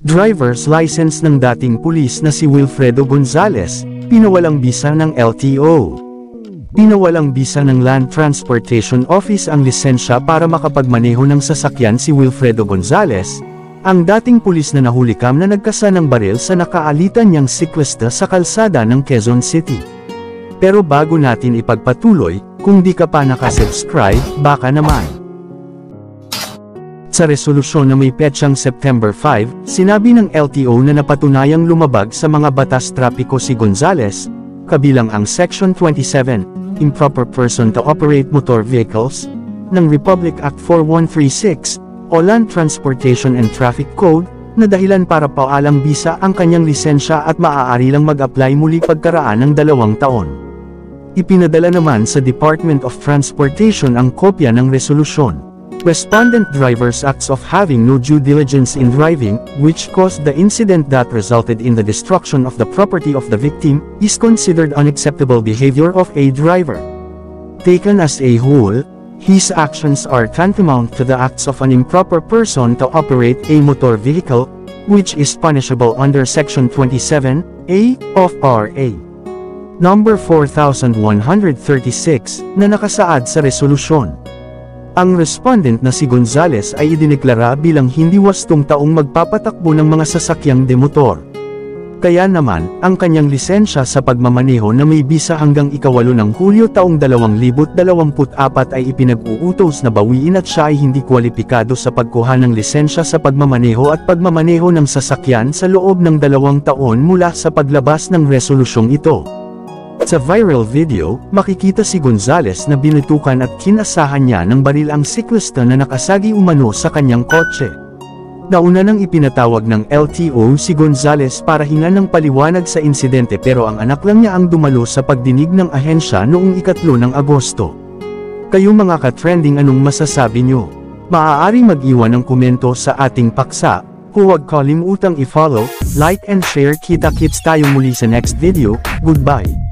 Driver's license ng dating pulis na si Wilfredo Gonzales, pinawalang bisa ng LTO. Pinawalang bisa ng Land Transportation Office ang lisensya para makapagmaneho ng sasakyan si Wilfredo Gonzales, ang dating pulis na nahulikam na nagkasa ng baril sa nakaalitan niyang siklista sa kalsada ng Quezon City. Pero bago natin ipagpatuloy, kung di ka pa nakasubscribe, baka naman. Sa resolusyon na may petsang September 5, sinabi ng LTO na napatunayang lumabag sa mga batas trapiko si Gonzales, kabilang ang Section 27, Improper Person to Operate Motor Vehicles, ng Republic Act 4136, o Land Transportation and Traffic Code, na dahilan para paalang bisa ang kanyang lisensya at maaari lang mag-apply muli pagkaraan ng 2 taon. Ipinadala naman sa Department of Transportation ang kopya ng resolusyon. Respondent driver's acts of having no due diligence in driving, which caused the incident that resulted in the destruction of the property of the victim, is considered unacceptable behavior of a driver. Taken as a whole, his actions are tantamount to the acts of an improper person to operate a motor vehicle, which is punishable under Section 27A of RA. Number 4136, na nakasaad sa resolusyon. Ang respondent na si Gonzales ay idineklara bilang hindi wastong taong magpapatakbo ng mga sasakyang demotor. Kaya naman, ang kanyang lisensya sa pagmamaneho na may bisa hanggang 8 ng Hulyo taong 2024 ay ipinag-uutos na bawiin at siya ay hindi kwalipikado sa pagkuha ng lisensya sa pagmamaneho at pagmamaneho ng sasakyan sa loob ng 2 taon mula sa paglabas ng resolusyong ito. Sa viral video, makikita si Gonzales na binitukan at kinasahan niya ng baril ang siklista na nakasagi umano sa kanyang kotse. Nauna nang ipinatawag ng LTO si Gonzales para hingan ng paliwanag sa insidente pero ang anak lang niya ang dumalo sa pagdinig ng ahensya noong 3 ng Agosto. Kayo mga ka-trending, anong masasabi nyo? Maaari mag-iwan ng komento sa ating paksa. Huwag kalimutang i-follow, like and share. Kita-kits tayo muli sa next video. Goodbye.